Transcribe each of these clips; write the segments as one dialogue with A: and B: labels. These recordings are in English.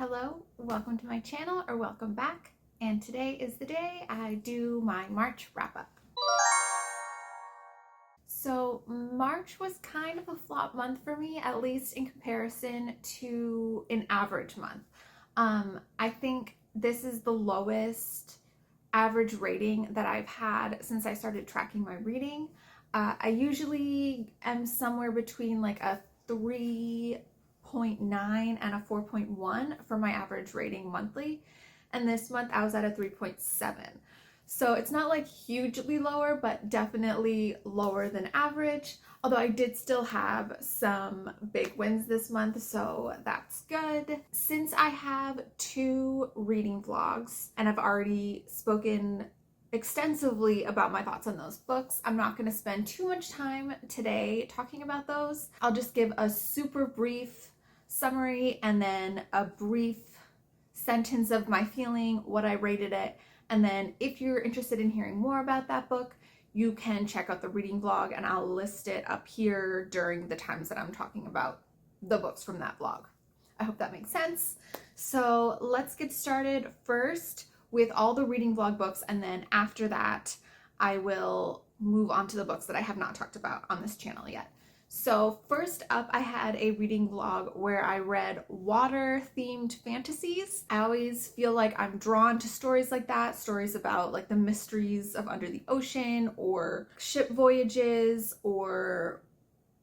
A: Hello, welcome to my channel, or welcome back, and today is the day I do my March wrap-up. So March was kind of a flop month for me, at least in comparison to an average month. I think this is the lowest average rating that I've had since I started tracking my reading. I usually am somewhere between like a 3.9 and a 4.1 for my average rating monthly, and this month I was at a 3.7. So it's not like hugely lower, but definitely lower than average, although I did still have some big wins this month, so that's good. Since I have 2 reading vlogs and I've already spoken extensively about my thoughts on those books, I'm not going to spend too much time today talking about those. I'll just give a super brief summary and then a brief sentence of my feeling, what I rated it, and then if you're interested in hearing more about that book, you can check out the reading vlog and I'll list it up here during the times that I'm talking about the books from that vlog. I hope that makes sense. So let's get started first with all the reading vlog books, and then after that I will move on to the books that I have not talked about on this channel yet. So first up, I had a reading vlog where I read water-themed fantasies. I always feel like I'm drawn to stories like that, stories about like the mysteries of under the ocean, or ship voyages, or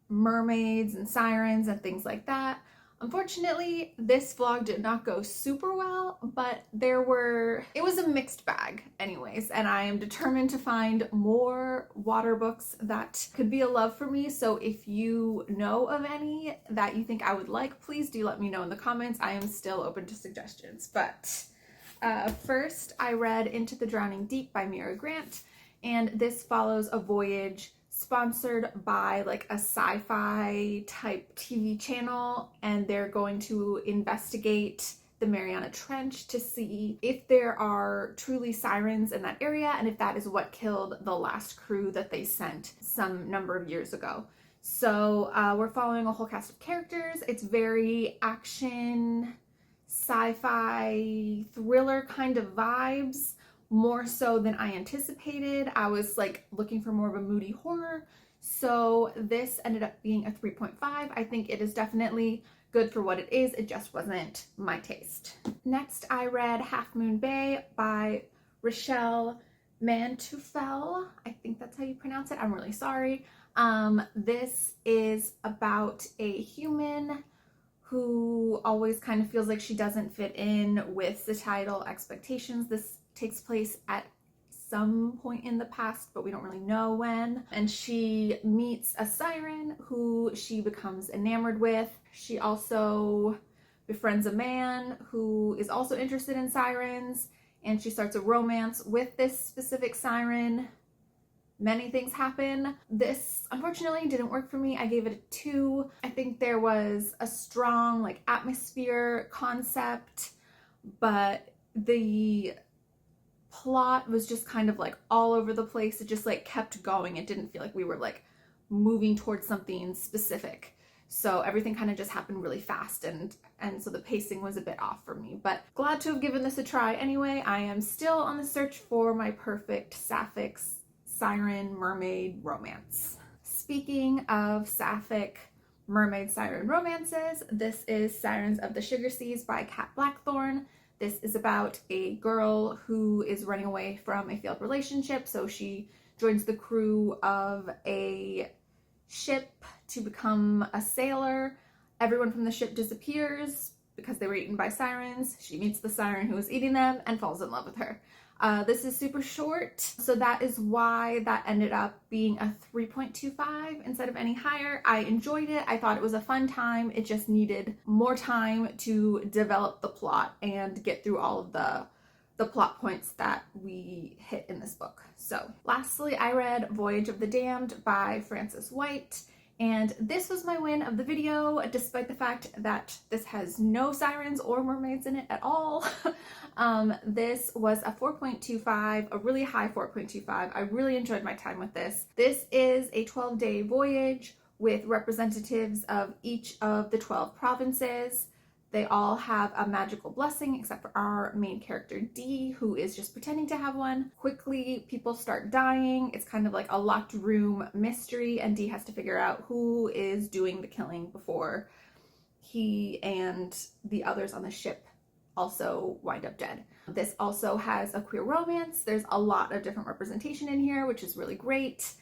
A: mermaids and sirens and things like that. Unfortunately, this vlog did not go super well, but it was a mixed bag anyways, and I am determined to find more water books that could be a love for me. So if you know of any that you think I would like, please do let me know in the comments. I am still open to suggestions. But first I read Into the Drowning Deep by Mira, and this follows a voyage sponsored by like a sci-fi type TV channel, and they're going to investigate the Mariana Trench to see if there are truly sirens in that area and if that is what killed the last crew that they sent some number of years ago. So we're following a whole cast of characters. It's very action, sci-fi, thriller kind of vibes, more so than I anticipated. I was like looking for more of a moody horror, so this ended up being a 3.5. I think it is definitely good for what it is. It just wasn't my taste. Next, I read Half Moon Bay by Richelle Manteufel. I think that's how you pronounce it. I'm really sorry. This is about a human who always kind of feels like she doesn't fit in with societal expectations. This takes place at some point in the past, but we don't really know when. And she meets a siren who she becomes enamored with. She also befriends a man who is also interested in sirens, and she starts a romance with this specific siren. Many things happen. This unfortunately didn't work for me. I gave it a 2. I think there was a strong like atmosphere concept, but the plot was just kind of like all over the place. It just like kept going. It didn't feel like we were like moving towards something specific. So everything kind of just happened really fast, and so the pacing was a bit off for me, but glad to have given this a try anyway. I am still on the search for my perfect sapphic siren mermaid romance. Speaking of sapphic mermaid siren romances, this is Sirens of the Sugar Seas by Blackthorne. This is about a girl who is running away from a failed relationship, so she joins the crew of a ship to become a sailor. Everyone from the ship disappears because they were eaten by sirens. She meets the siren who is eating them and falls in love with her. This is super short, so that is why that ended up being a 3.25 instead of any higher. I enjoyed it. I thought it was a fun time. It just needed more time to develop the plot and get through all of the plot points that we hit in this book. So lastly, I read Voyage of the Damned by Frances White, and this was my win of the video, despite the fact that this has no sirens or mermaids in it at all. This was a 4.25, a really high 4.25. I really enjoyed my time with this. This is a 12-day voyage with representatives of each of the 12 provinces. They all have a magical blessing except for our main character D, who is just pretending to have one. Quickly, people start dying. It's kind of like a locked room mystery, and D has to figure out who is doing the killing before he and the others on the ship also wind up dead. This also has a queer romance. There's a lot of different representation in here, which is really great.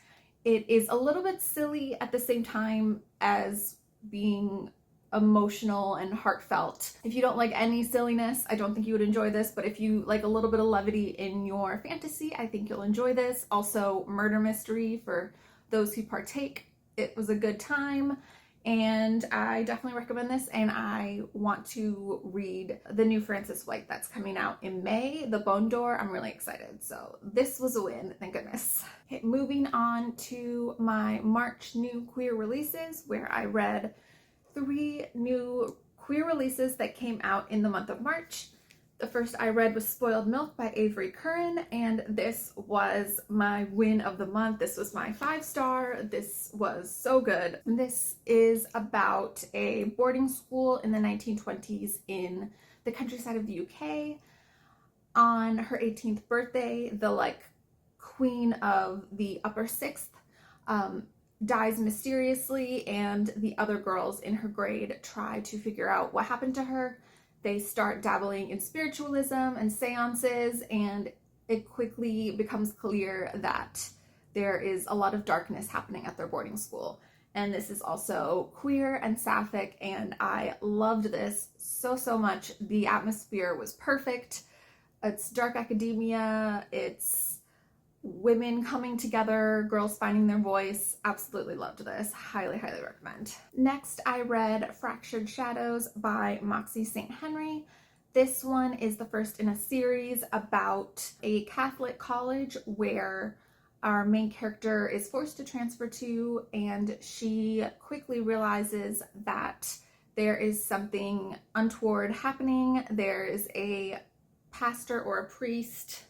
A: It is a little bit silly at the same time as being emotional and heartfelt. If you don't like any silliness, I don't think you would enjoy this, but if you like a little bit of levity in your fantasy, I think you'll enjoy this. Also, murder mystery for those who partake. It was a good time, and I definitely recommend this, and I want to read the new Frances White that's coming out in May, The Bone Door. I'm really excited. So this was a win, thank goodness. Okay, moving on to my March new queer releases, where I read 3 new queer releases that came out in the month of March. The first I read was Spoiled Milk by Avery Curran, and this was my win of the month. This was my 5-star. This was so good. This is about a boarding school in the 1920s in the countryside of the UK. On her 18th birthday, the queen of the upper 6th dies mysteriously, and the other girls in her grade try to figure out what happened to her. They start dabbling in spiritualism and seances, and it quickly becomes clear that there is a lot of darkness happening at their boarding school. And this is also queer and sapphic, and I loved this so much. The atmosphere was perfect. It's dark academia, it's women coming together, girls finding their voice. Absolutely loved this. Highly recommend. Next, I read Fractured Shadows by Moxie St. Henry. This one is the first in a series about a Catholic college where our main character is forced to transfer to, and she quickly realizes that there is something untoward happening. There is a pastor or a priest.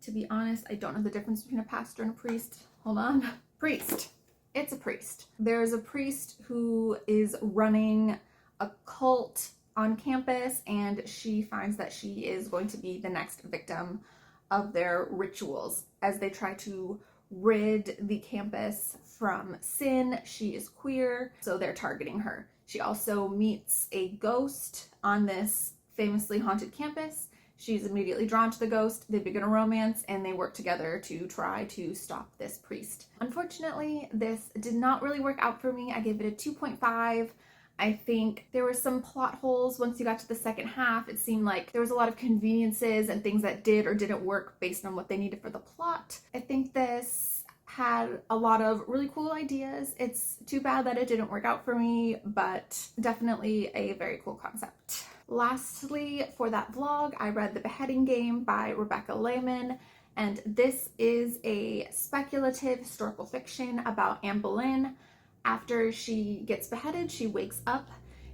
A: To be honest, I don't know the difference between a pastor and a priest. Hold on. Priest. It's a priest. There's a priest who is running a cult on campus, and she finds that she is going to be the next victim of their rituals. As they try to rid the campus from sin, she is queer, so they're targeting her. She also meets a ghost on this famously haunted campus. She's immediately drawn to the ghost. They begin a romance, and they work together to try to stop this priest. Unfortunately, this did not really work out for me. I gave it a 2.5. I think there were some plot holes once you got to the second half. It seemed like there was a lot of conveniences and things that did or didn't work based on what they needed for the plot. I think this had a lot of really cool ideas. It's too bad that it didn't work out for me, but definitely a very cool concept. Lastly, for that vlog, I read The Beheading Game by Lehmann, and this is a speculative historical fiction about Anne Boleyn. After she gets beheaded, she wakes up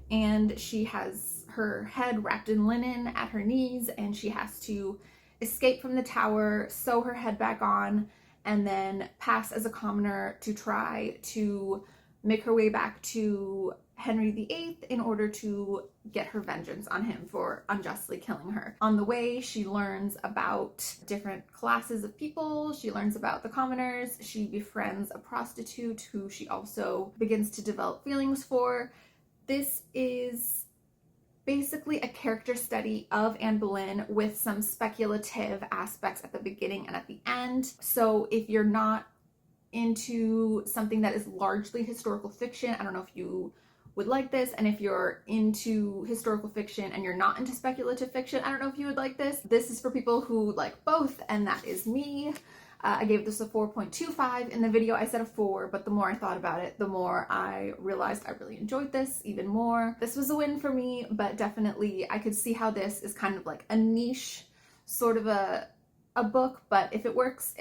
A: and she has her head wrapped in linen at her knees, and she has to escape from the tower, sew her head back on, and then pass as a commoner to try to make her way back to Henry VIII in order to get her vengeance on him for unjustly killing her. On the way, she learns about different classes of people. She learns about the commoners. She befriends a prostitute who she also begins to develop feelings for. This is basically a character study of Anne Boleyn with some speculative aspects at the beginning and at the end. So if you're not into something that is largely historical fiction, I don't know if you would like this, and if you're into historical fiction and you're not into speculative fiction, I don't know if you would like this. This is for people who like both, and that is me. I gave this a 4.25. In the video I said a 4, but the more I thought about it, the more I realized I really enjoyed this even more. This was a win for me, but definitely I could see how this is kind of like a niche sort of a book, but if it works,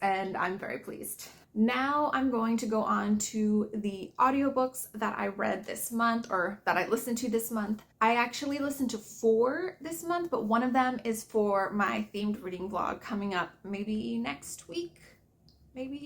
A: and I'm very pleased. Now I'm going to go on to the audiobooks that I read this month, or that I listened to this month. I actually listened to 4 this month, but one of them is for my themed reading vlog coming up maybe next week.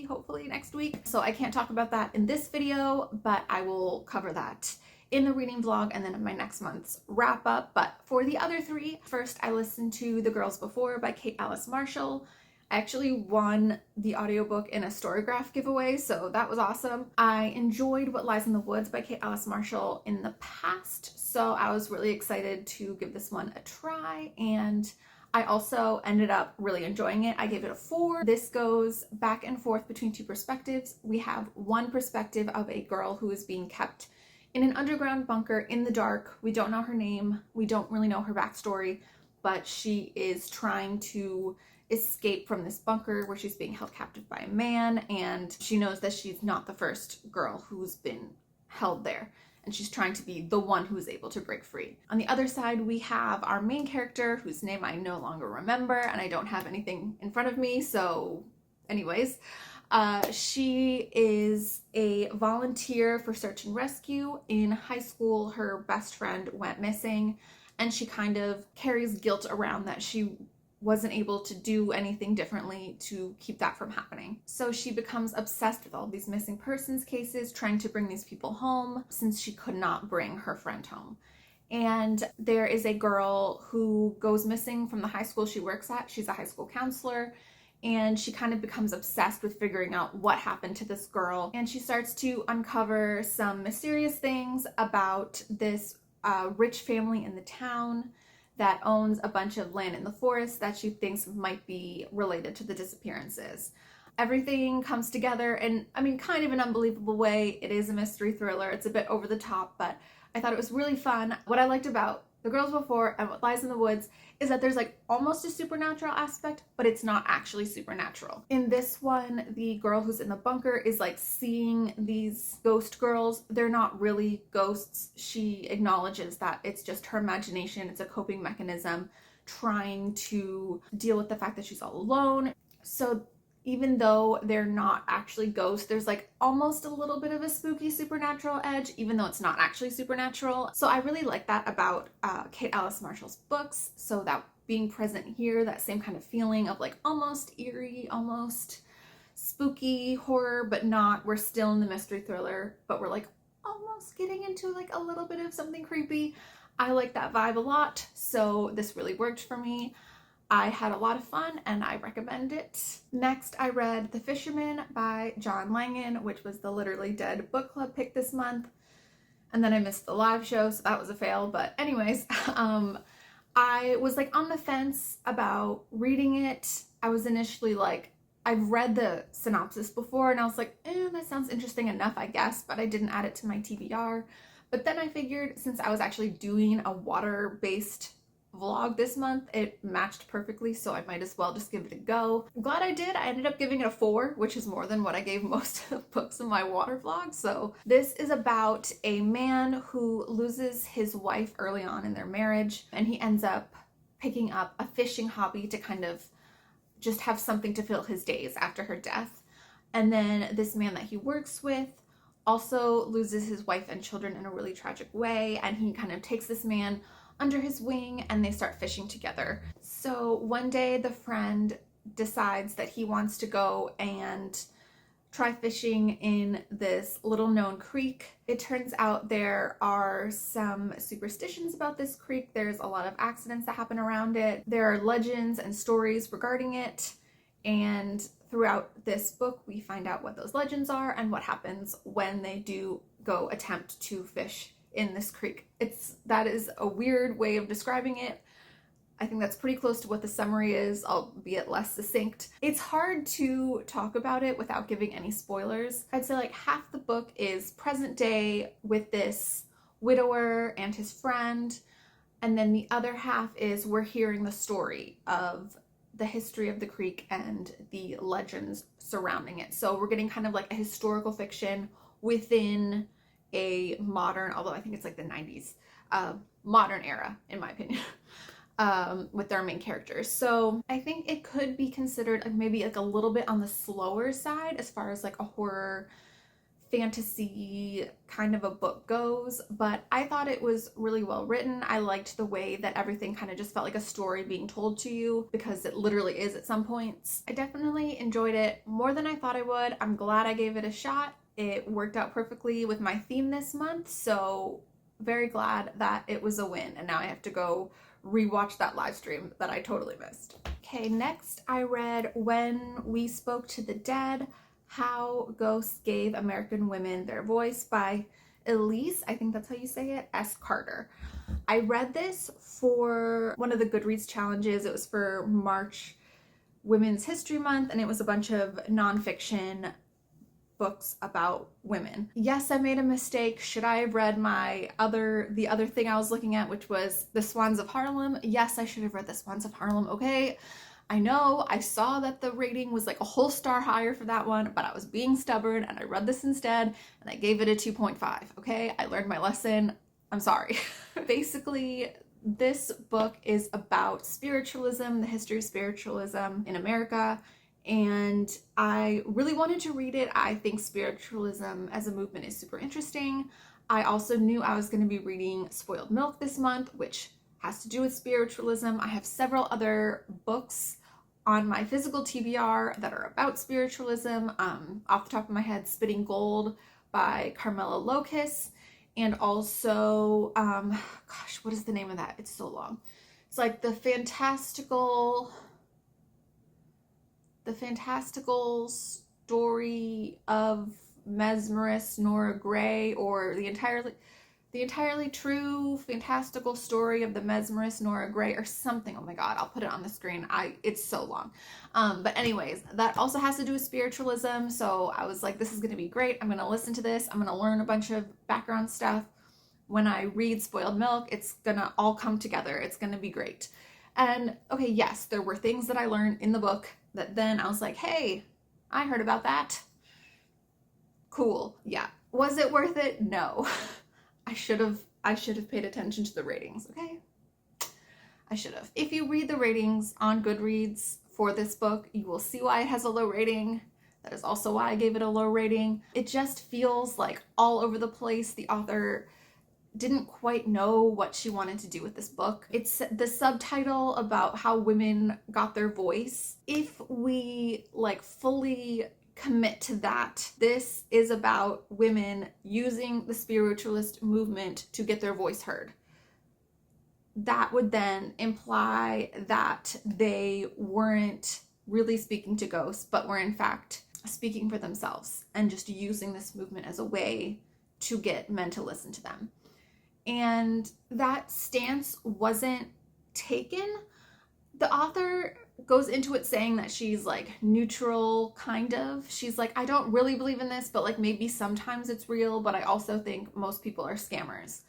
A: Hopefully next week. So I can't talk about that in this video, but I will cover that in the reading vlog and then in my next month's wrap up. But for the other three, first I listened to The Girls Before by Kate Alice Marshall. I actually won the audiobook in a Storygraph giveaway, so that was awesome. I enjoyed What Lies in the Woods by Kate Alice Marshall in the past, so I was really excited to give this one a try, and I also ended up really enjoying it. I gave it a 4. This goes back and forth between two perspectives. We have one perspective of a girl who is being kept in an underground bunker in the dark. We don't know her name. We don't really know her backstory, but she is trying to escape from this bunker where she's being held captive by a man, and she knows that she's not the first girl who's been held there, and she's trying to be the one who's able to break free. On the other side, we have our main character, whose name I no longer remember, and I don't have anything in front of me, so anyways. She is a volunteer for search and rescue. In high school, her best friend went missing, and she kind of carries guilt around that she wasn't able to do anything differently to keep that from happening. So she becomes obsessed with all these missing persons cases, trying to bring these people home since she could not bring her friend home. And there is a girl who goes missing from the high school she works at. She's a high school counselor, and she kind of becomes obsessed with figuring out what happened to this girl. And she starts to uncover some mysterious things about this rich family in the town that owns a bunch of land in the forest that she thinks might be related to the disappearances. Everything comes together in, I mean, kind of an unbelievable way. It is a mystery thriller. It's a bit over the top, but I thought it was really fun. What I liked about The Girls Before and What Lies in the Woods is that there's like almost a supernatural aspect, but it's not actually supernatural. In this one, the girl who's in the bunker is like seeing these ghost girls. They're not really ghosts. She acknowledges that it's just her imagination. It's a coping mechanism trying to deal with the fact that she's all alone. So even though they're not actually ghosts, there's like almost a little bit of a spooky supernatural edge, even though it's not actually supernatural. So I really like that about Kate Alice Marshall's books. So that being present here, that same kind of feeling of like almost eerie, almost spooky horror, but not, we're still in the mystery thriller, but we're like almost getting into like a little bit of something creepy. I like that vibe a lot. So this really worked for me. I had a lot of fun and I recommend it. Next, I read The Fisherman by John Langan, which was the Literally Dead book club pick this month. And then I missed the live show, so that was a fail. But anyways, I was like on the fence about reading it. I was initially like, I've read the synopsis before and I was like, that sounds interesting enough, I guess, but I didn't add it to my TBR. But then I figured since I was actually doing a water-based vlog this month, it matched perfectly, so I might as well just give it a go. I'm glad I did. I ended up giving it a 4, which is more than what I gave most of the books in my water vlog. So this is about a man who loses his wife early on in their marriage, and he ends up picking up a fishing hobby to kind of just have something to fill his days after her death. And then this man that he works with also loses his wife and children in a really tragic way, and he kind of takes this man under his wing and they start fishing together. So one day the friend decides that he wants to go and try fishing in this little known creek. It turns out there are some superstitions about this creek. There's a lot of accidents that happen around it. There are legends and stories regarding it, and throughout this book we find out what those legends are and what happens when they do go attempt to fish in this creek. That is a weird way of describing it. I think that's pretty close to what the summary is, albeit less succinct. It's hard to talk about it without giving any spoilers. I'd say like half the book is present day with this widower and his friend, and then the other half is we're hearing the story of the history of the creek and the legends surrounding it. So we're getting kind of like a historical fiction within a modern, although I think it's like the 90s, modern era, in my opinion, with their main characters. So I think it could be considered like maybe like a little bit on the slower side as far as like a horror fantasy kind of a book goes, but I thought it was really well written. I liked the way that everything kind of just felt like a story being told to you, because it literally is at some points. I definitely enjoyed it more than I thought I would. I'm glad I gave it a shot. It worked out perfectly with my theme this month, so very glad that it was a win, and now I have to go rewatch that live stream that I totally missed. Okay, next I read When We Spoke to the Dead, How Ghosts Gave American Women Their Voice by Elise, I think that's how you say it, S. Carter. I read this for one of the Goodreads challenges. It was for March Women's History Month, and it was a bunch of nonfiction books about women. Yes, I made a mistake. Should I have read the other thing I was looking at, which was The Swans of Harlem? Yes, I should have read The Swans of Harlem. Okay, I know, I saw that the rating was like a whole star higher for that one, but I was being stubborn and I read this instead and I gave it a 2.5. Okay, I learned my lesson. I'm sorry. Basically, this book is about spiritualism, the history of spiritualism in America, and I really wanted to read it. I think spiritualism as a movement is super interesting. I also knew I was going to be reading Spoiled Milk this month, which has to do with spiritualism. I have several other books on my physical TBR that are about spiritualism. Off the top of my head, Spitting Gold by Carmela Locus, and also, gosh, what is the name of that? It's so long. It's like the fantastical story of mesmerist Nora Gray, or the entirely true fantastical story of the mesmerist Nora Gray, or something. Oh my god, I'll put it on the screen. It's so long. But anyways, that also has to do with spiritualism, so I was like, this is gonna be great. I'm gonna listen to this. I'm gonna learn a bunch of background stuff. When I read Spoiled Milk, it's gonna all come together. It's gonna be great. And okay, yes, there were things that I learned in the book that then I was like, hey, I heard about that. Cool. Yeah. Was it worth it? No. I should have paid attention to the ratings, okay? I should have. If you read the ratings on Goodreads for this book, you will see why it has a low rating. That is also why I gave it a low rating. It just feels like all over the place. The author didn't quite know what she wanted to do with this book. It's the subtitle about how women got their voice. If we like fully commit to that, this is about women using the spiritualist movement to get their voice heard. That would then imply that they weren't really speaking to ghosts, but were in fact speaking for themselves and just using this movement as a way to get men to listen to them. And that stance wasn't taken. The author goes into it saying that she's like neutral, kind of. She's like, I don't really believe in this, but like maybe sometimes it's real, but I also think most people are scammers.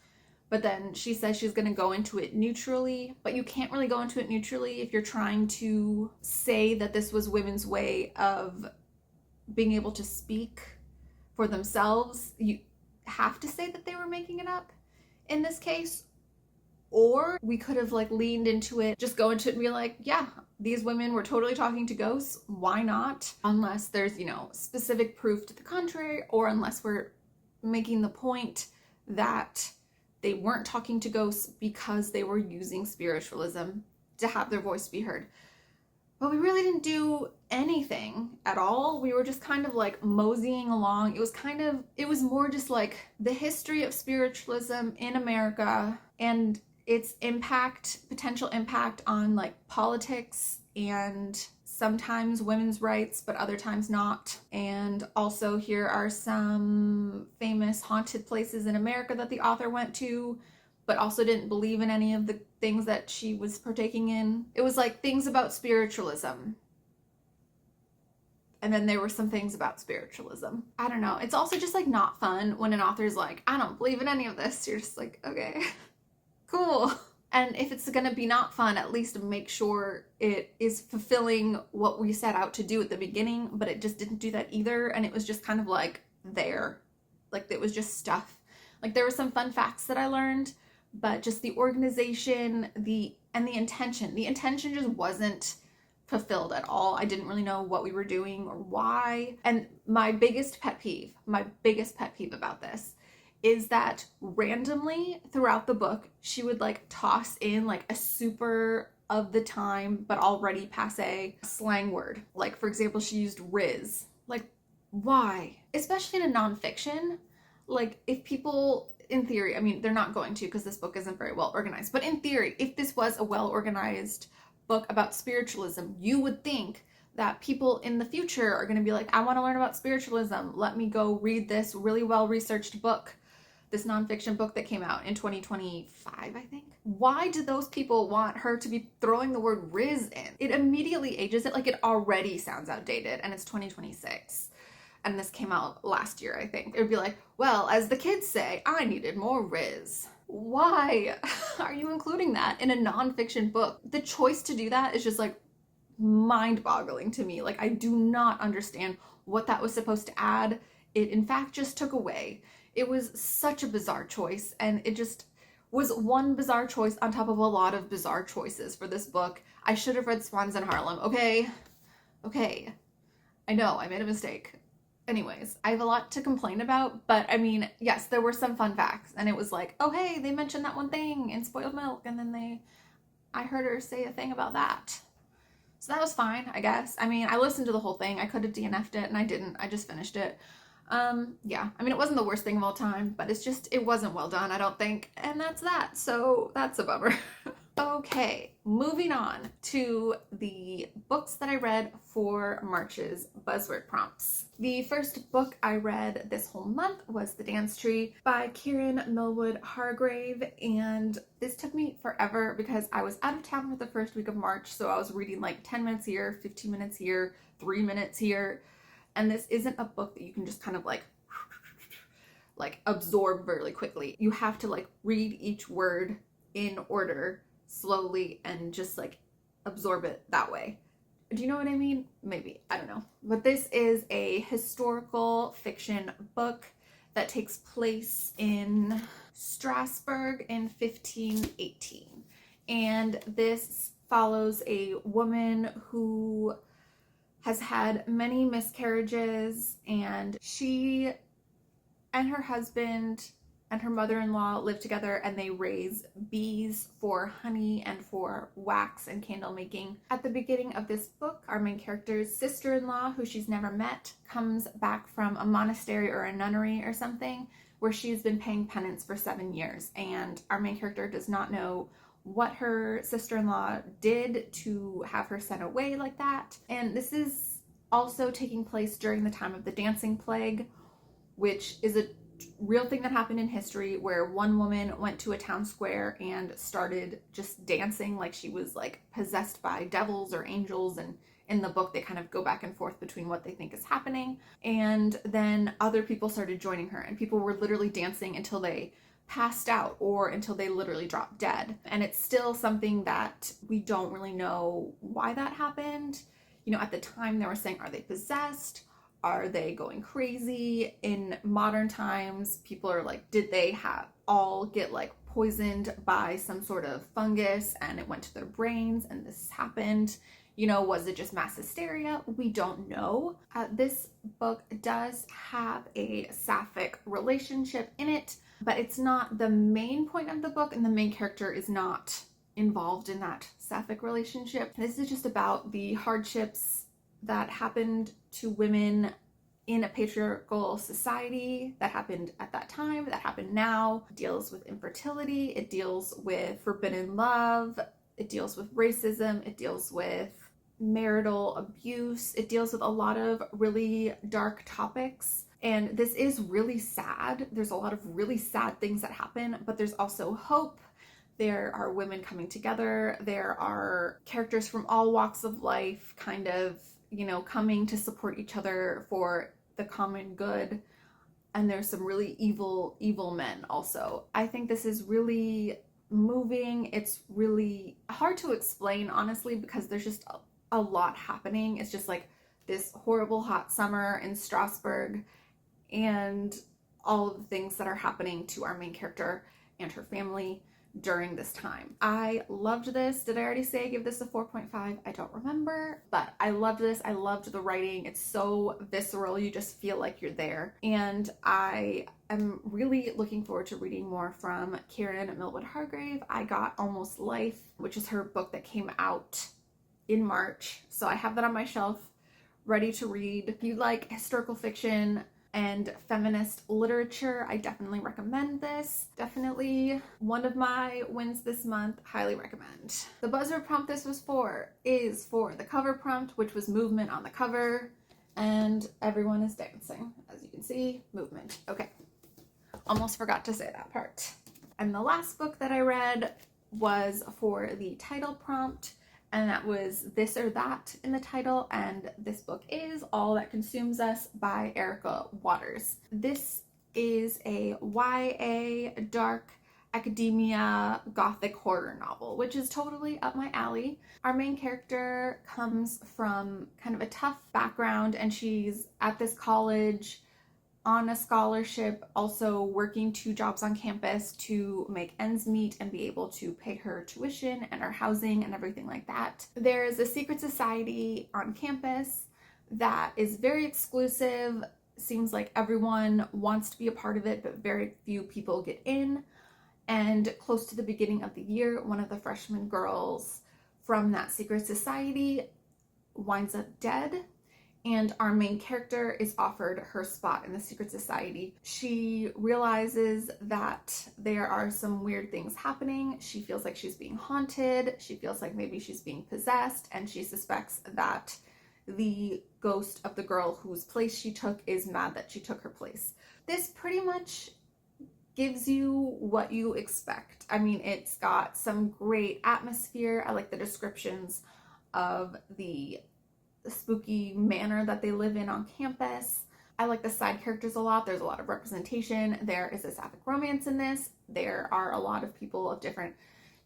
A: But then she says she's going to go into it neutrally, but you can't really go into it neutrally if you're trying to say that this was women's way of being able to speak for themselves. You have to say that they were making it up in this case. Or we could have like leaned into it, just go into it and be like, yeah, these women were totally talking to ghosts. Why not? Unless there's, specific proof to the contrary, or unless we're making the point that they weren't talking to ghosts because they were using spiritualism to have their voice be heard. But we really didn't do anything at all. We were just kind of like moseying along. It was more just like the history of spiritualism in America and its potential impact on like politics and sometimes women's rights, but other times not. And also here are some famous haunted places in America that the author went to, but also didn't believe in any of the things that she was partaking in. It was like things about spiritualism. And then there were some things about spiritualism. I don't know. It's also just like not fun when an author's like, I don't believe in any of this. You're just like, okay, cool. And if it's gonna be not fun, at least make sure it is fulfilling what we set out to do at the beginning, but it just didn't do that either. And it was just kind of like there. Like it was just stuff. Like there were some fun facts that I learned, but just the organization, the intention. The intention just wasn't fulfilled at all. I didn't really know what we were doing or why. And my biggest pet peeve about this is that randomly throughout the book, she would like toss in like a super of the time, but already passe slang word. Like for example, she used Riz. Like why? Especially in a nonfiction. Like if people in theory, I mean, they're not going to because this book isn't very well organized, but in theory, if this was a well organized book about spiritualism, you would think that people in the future are going to be like, I want to learn about spiritualism. Let me go read this really well researched book, this nonfiction book that came out in 2025, I think. Why do those people want her to be throwing the word Riz in? It immediately ages it, like it already sounds outdated, and it's 2026. And this came out last year, I think. It would be like, well, as the kids say, I needed more Riz. Why are you including that in a nonfiction book? The choice to do that is just like mind-boggling to me. Like, I do not understand what that was supposed to add. It in fact just took away. It was such a bizarre choice, and it just was one bizarre choice on top of a lot of bizarre choices for this book. I should have read Swans in Harlem. Okay. I know I made a mistake. Anyways, I have a lot to complain about, but I mean, yes, there were some fun facts, and it was like, oh hey, they mentioned that one thing in Spoiled Milk, and then I heard her say a thing about that. So that was fine, I guess. I mean, I listened to the whole thing. I could have DNF'd it, and I didn't. I just finished it. Yeah, I mean, it wasn't the worst thing of all time, but it wasn't well done, I don't think, and that's that. So that's a bummer. Okay, moving on to the books that I read for March's buzzword prompts. The first book I read this whole month was The Dance Tree by Kiran, Millwood, Hargrave, and this took me forever because I was out of town for the first week of March, so I was reading like 10 minutes here, 15 minutes here, 3 minutes here, and this isn't a book that you can just kind of like absorb really quickly. You have to like read each word in order slowly and just like absorb it that way. Do you know what I mean? Maybe, I don't know. But this is a historical fiction book that takes place in Strasbourg in 1518. And this follows a woman who has had many miscarriages, and she and her husband and her mother-in-law live together, and they raise bees for honey and for wax and candle making. At the beginning of this book, our main character's sister-in-law, who she's never met, comes back from a monastery or a nunnery or something where she's been paying penance for 7 years, and our main character does not know what her sister-in-law did to have her sent away like that. And this is also taking place during the time of the dancing plague, which is a real thing that happened in history, where one woman went to a town square and started just dancing like she was like possessed by devils or angels, and in the book they kind of go back and forth between what they think is happening. And then other people started joining her, and people were literally dancing until they passed out or until they literally dropped dead. And it's still something that we don't really know why that happened. You know, at the time they were saying, are they possessed? Are they going crazy? In modern times, people are like, did they all get like poisoned by some sort of fungus and it went to their brains and this happened? You know, was it just mass hysteria? We don't know. This book does have a sapphic relationship in it, but it's not the main point of the book, and the main character is not involved in that sapphic relationship. This is just about the hardships that happened to women in a patriarchal society, that happened at that time, that happened now. It deals with infertility, it deals with forbidden love, it deals with racism, it deals with marital abuse, it deals with a lot of really dark topics. And this is really sad. There's a lot of really sad things that happen, but there's also hope. There are women coming together. There are characters from all walks of life kind of, you know, coming to support each other for the common good. And there's some really evil men also. I think this is really moving. It's really hard to explain, honestly, because there's just a lot happening. It's just like this horrible hot summer in Strasbourg and all of the things that are happening to our main character and her family during this time. I loved this. Did I already say I give this a 4.5? I don't remember, but I loved this. I loved the writing. It's so visceral. You just feel like you're there. And I am really looking forward to reading more from Kiran, Millwood, Hargrave. I got Almost Life, which is her book that came out in March. So I have that on my shelf ready to read. If you like historical fiction, and feminist literature. I definitely recommend this. Definitely one of my wins this month. Highly recommend. The buzzer prompt this was for is for the cover prompt, which was movement on the cover, and everyone is dancing. As you can see, movement. Okay. Almost forgot to say that part. And the last book that I read was for the title prompt, and that was This or That in the title, and this book is All That Consumes Us by Erica Waters. This is a YA dark academia gothic horror novel, which is totally up my alley. Our main character comes from kind of a tough background, and she's at this college on a scholarship, also working 2 jobs on campus to make ends meet and be able to pay her tuition and her housing and everything like that. There is a secret society on campus that is very exclusive. Seems like everyone wants to be a part of it, but very few people get in. And close to the beginning of the year, one of the freshman girls from that secret society winds up dead. And our main character is offered her spot in the secret society. She realizes that there are some weird things happening. She feels like she's being haunted. She feels like maybe she's being possessed, and she suspects that the ghost of the girl whose place she took is mad that she took her place. This pretty much gives you what you expect. I mean, it's got some great atmosphere. I like the descriptions of the spooky manner that they live in on campus. I like the side characters a lot. There's a lot of representation. There is a sapphic romance in this. There are a lot of people of different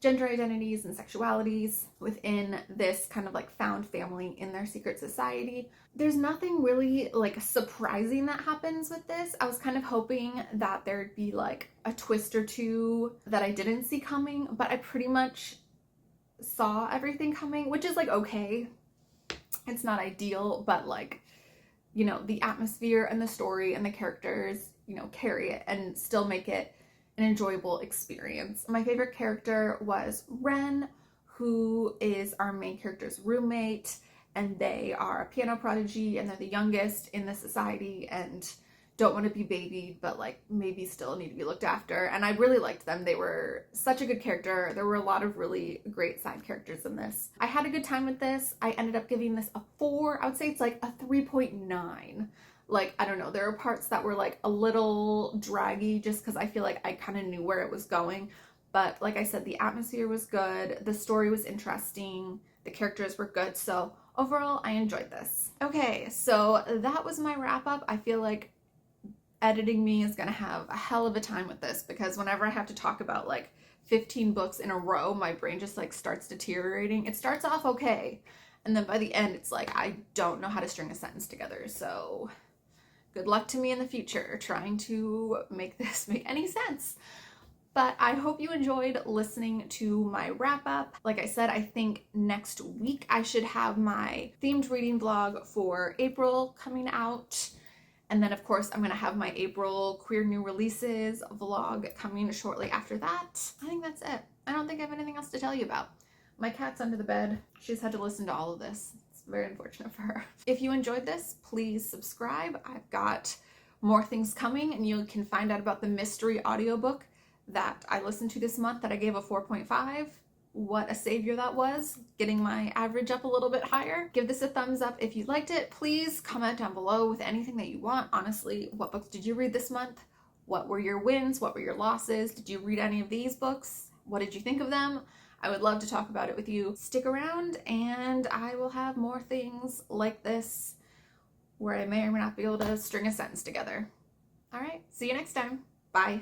A: gender identities and sexualities within this kind of like found family in their secret society. There's nothing really like surprising that happens with this. I was kind of hoping that there'd be like a twist or two that I didn't see coming, but I pretty much saw everything coming, which is like okay. It's not ideal, but like, you know, the atmosphere and the story and the characters, you know, carry it and still make it an enjoyable experience. My favorite character was Ren, who is our main character's roommate, and they are a piano prodigy, and they're the youngest in the society and don't want to be babied, but like maybe still need to be looked after. And I really liked them. They were such a good character. There were a lot of really great side characters in this. I had a good time with this. I ended up giving this a 4. I would say it's like a 3.9. Like, I don't know, there are parts that were like a little draggy just because I feel like I kind of knew where it was going. But like I said, the atmosphere was good. The story was interesting. The characters were good. So overall, I enjoyed this. Okay, so that was my wrap up. I feel like editing me is gonna have a hell of a time with this because whenever I have to talk about like 15 books in a row, my brain just like starts deteriorating. It starts off okay, and then by the end it's like I don't know how to string a sentence together. So good luck to me in the future trying to make this make any sense. But I hope you enjoyed listening to my wrap up. Like I said, I think next week I should have my themed reading vlog for April coming out. And then, of course, I'm going to have my April Queer New Releases vlog coming shortly after that. I think that's it. I don't think I have anything else to tell you about. My cat's under the bed. She's had to listen to all of this. It's very unfortunate for her. If you enjoyed this, please subscribe. I've got more things coming, and you can find out about the mystery audiobook that I listened to this month that I gave a 4.5. What a savior that was, getting my average up a little bit higher. Give this a thumbs up if you liked it. Please comment down below with anything that you want. Honestly, what books did you read this month? What were your wins? What were your losses? Did you read any of these books? What did you think of them? I would love to talk about it with you. Stick around and I will have more things like this where I may or may not be able to string a sentence together. All right, see you next time. Bye.